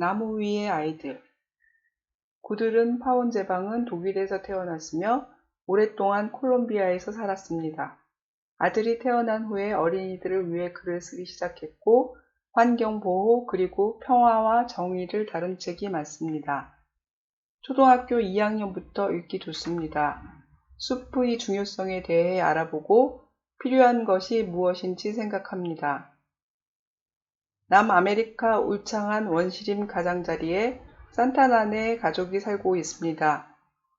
나무 위의 아이들. 구들은 파온 제방은 독일에서 태어났으며 오랫동안 콜롬비아에서 살았습니다. 아들이 태어난 후에 어린이들을 위해 글을 쓰기 시작했고 환경보호 그리고 평화와 정의를 다룬 책이 많습니다. 초등학교 2학년부터 읽기 좋습니다. 숲의 중요성에 대해 알아보고 필요한 것이 무엇인지 생각합니다. 남아메리카 울창한 원시림 가장자리에 산타나네 가족이 살고 있습니다.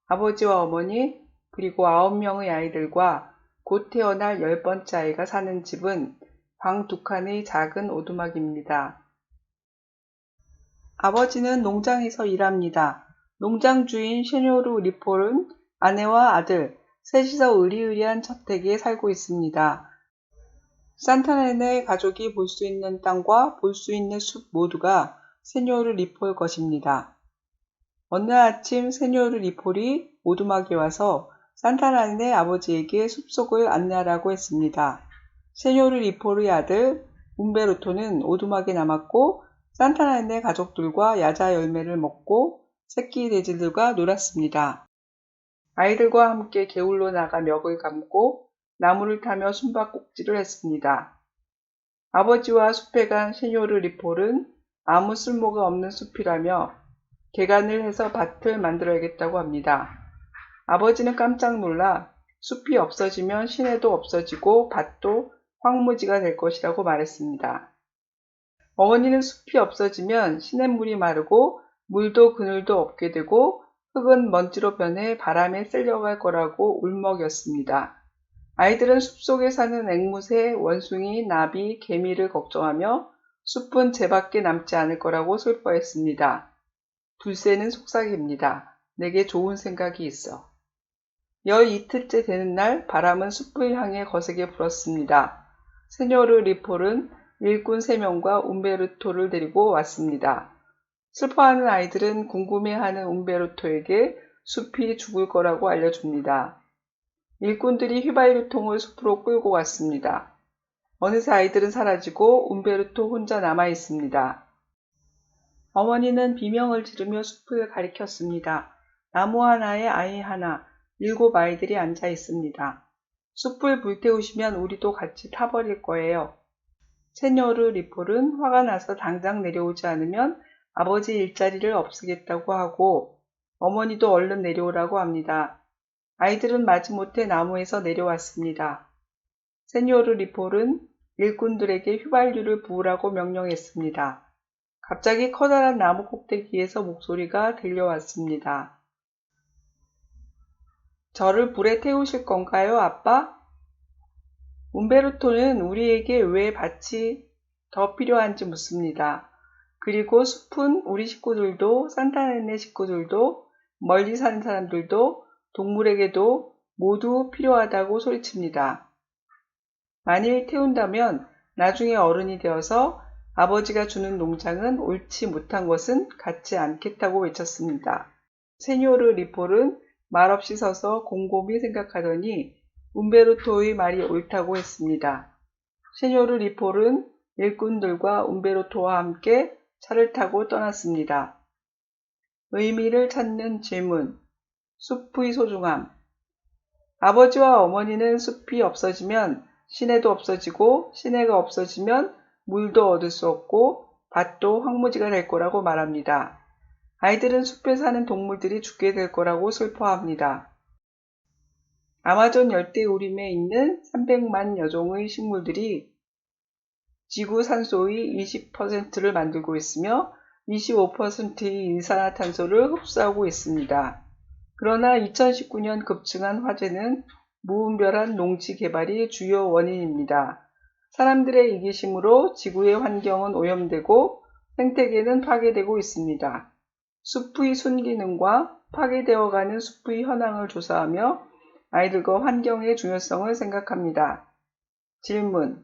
아버지와 어머니 그리고 9명의 아이들과 곧 태어날 10번째 아이가 사는 집은 방 2칸의 작은 오두막입니다. 아버지는 농장에서 일합니다. 농장 주인 셰뇨르 리폴은 아내와 아들, 셋이서 으리으리한 저택에 살고 있습니다. 산타나네 가족이 볼 수 있는 땅과 볼 수 있는 숲 모두가 세뇨르 리폴 것입니다. 어느 아침 세뇨르 리폴이 오두막에 와서 산타나네 아버지에게 숲속을 안내하라고 했습니다. 세뇨르 리폴의 아들 움베르토는 오두막에 남았고 산타나네 가족들과 야자 열매를 먹고 새끼 돼지들과 놀았습니다. 아이들과 함께 개울로 나가 멱을 감고 나무를 타며 숨바꼭질을 했습니다. 아버지와 숲에 간 셰뇨르 리폴은 아무 쓸모가 없는 숲이라며 개간을 해서 밭을 만들어야겠다고 합니다. 아버지는 깜짝 놀라 숲이 없어지면 시내도 없어지고 밭도 황무지가 될 것이라고 말했습니다. 어머니는 숲이 없어지면 시냇물이 마르고 물도 그늘도 없게 되고 흙은 먼지로 변해 바람에 쓸려갈 거라고 울먹였습니다. 아이들은 숲속에 사는 앵무새, 원숭이, 나비, 개미를 걱정하며 숲은 쟤밖에 남지 않을 거라고 슬퍼했습니다. 둘째는 속삭입니다. 내게 좋은 생각이 있어. 열 이틀째 되는 날 바람은 숲을 향해 거세게 불었습니다. 세뇨르 리폴은 일꾼 3명과 움베르토를 데리고 왔습니다. 슬퍼하는 아이들은 궁금해하는 움베르토에게 숲이 죽을 거라고 알려줍니다. 일꾼들이 휘발유통을 숲으로 끌고 갔습니다. 어느새 아이들은 사라지고 움베르토 혼자 남아 있습니다. 어머니는 비명을 지르며 숲을 가리켰습니다. 나무 하나에 아이 하나, 7 아이들이 앉아 있습니다. 숲을 불태우시면 우리도 같이 타버릴 거예요. 세뇨르 리폴은 화가 나서 당장 내려오지 않으면 아버지 일자리를 없애겠다고 하고 어머니도 얼른 내려오라고 합니다. 아이들은 마지못해 나무에서 내려왔습니다. 세뇨르 리폴은 일꾼들에게 휘발유를 부으라고 명령했습니다. 갑자기 커다란 나무 꼭대기에서 목소리가 들려왔습니다. 저를 불에 태우실 건가요, 아빠? 움베르토는 우리에게 왜 밭이 더 필요한지 묻습니다. 그리고 숲은 우리 식구들도 산타나네 식구들도 멀리 사는 사람들도 동물에게도 모두 필요하다고 소리칩니다. 만일 태운다면 나중에 어른이 되어서 아버지가 주는 농장은 옳지 못한 것은 갖지 않겠다고 외쳤습니다. 세뇨르 리폴은 말없이 서서 곰곰이 생각하더니 움베르토의 말이 옳다고 했습니다. 세뇨르 리폴은 일꾼들과 움베르토와 함께 차를 타고 떠났습니다. 의미를 찾는 질문. 숲의 소중함. 아버지와 어머니는 숲이 없어지면 시내도 없어지고 시내가 없어지면 물도 얻을 수 없고 밭도 황무지가 될 거라고 말합니다. 아이들은 숲에 사는 동물들이 죽게 될 거라고 슬퍼합니다. 아마존 열대우림에 있는 300만여 종의 식물들이 지구 산소의 20%를 만들고 있으며 25%의 일산화탄소를 흡수하고 있습니다. 그러나 2019년 급증한 화재는 무분별한 농지 개발이 주요 원인입니다. 사람들의 이기심으로 지구의 환경은 오염되고 생태계는 파괴되고 있습니다. 숲의 순기능과 파괴되어가는 숲의 현황을 조사하며 아이들과 환경의 중요성을 생각합니다. 질문.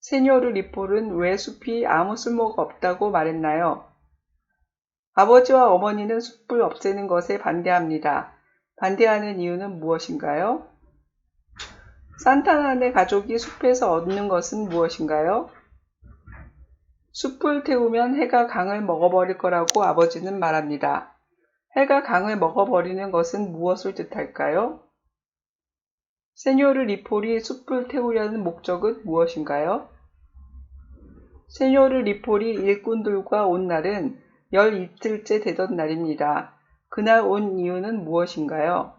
세뇨르 리폴은 왜 숲이 아무 쓸모가 없다고 말했나요? 아버지와 어머니는 숲을 없애는 것에 반대합니다. 반대하는 이유는 무엇인가요? 산타나네 가족이 숲에서 얻는 것은 무엇인가요? 숲을 태우면 해가 강을 먹어버릴 거라고 아버지는 말합니다. 해가 강을 먹어버리는 것은 무엇을 뜻할까요? 세뇨르 리폴이 숲을 태우려는 목적은 무엇인가요? 세뇨르 리폴이 일꾼들과 온 날은 12일째 되던 날입니다. 그날 온 이유는 무엇인가요?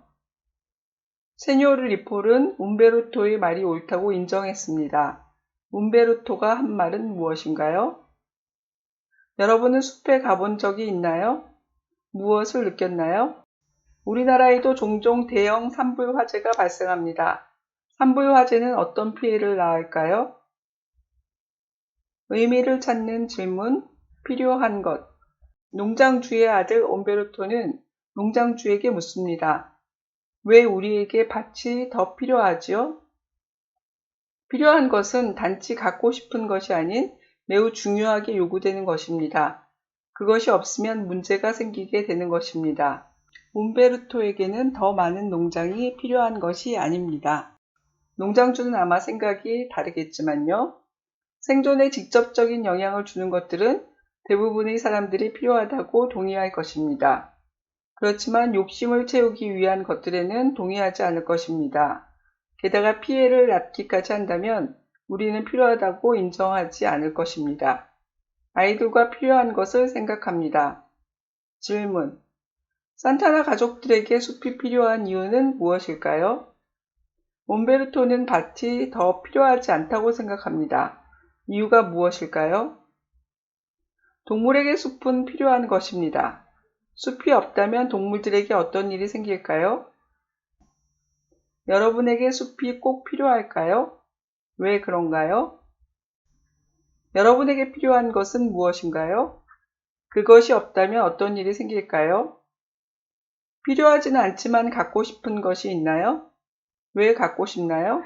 세뇨르 리폴은 움베르토의 말이 옳다고 인정했습니다. 움베르토가 한 말은 무엇인가요? 여러분은 숲에 가본 적이 있나요? 무엇을 느꼈나요? 우리나라에도 종종 대형 산불 화재가 발생합니다. 산불 화재는 어떤 피해를 낳을까요? 의미를 찾는 질문, 필요한 것. 농장주의 아들 옴베르토는 농장주에게 묻습니다. 왜 우리에게 밭이 더 필요하지요? 필요한 것은 단지 갖고 싶은 것이 아닌 매우 중요하게 요구되는 것입니다. 그것이 없으면 문제가 생기게 되는 것입니다. 옴베르토에게는 더 많은 농장이 필요한 것이 아닙니다. 농장주는 아마 생각이 다르겠지만요. 생존에 직접적인 영향을 주는 것들은 대부분의 사람들이 필요하다고 동의할 것입니다. 그렇지만 욕심을 채우기 위한 것들에는 동의하지 않을 것입니다. 게다가 피해를 낳기까지 한다면 우리는 필요하다고 인정하지 않을 것입니다. 아이들과 필요한 것을 생각합니다. 질문. 산타나 가족들에게 숲이 필요한 이유는 무엇일까요? 옴베르토는 밭이 더 필요하지 않다고 생각합니다. 이유가 무엇일까요? 동물에게 숲은 필요한 것입니다. 숲이 없다면 동물들에게 어떤 일이 생길까요? 여러분에게 숲이 꼭 필요할까요? 왜 그런가요? 여러분에게 필요한 것은 무엇인가요? 그것이 없다면 어떤 일이 생길까요? 필요하지는 않지만 갖고 싶은 것이 있나요? 왜 갖고 싶나요?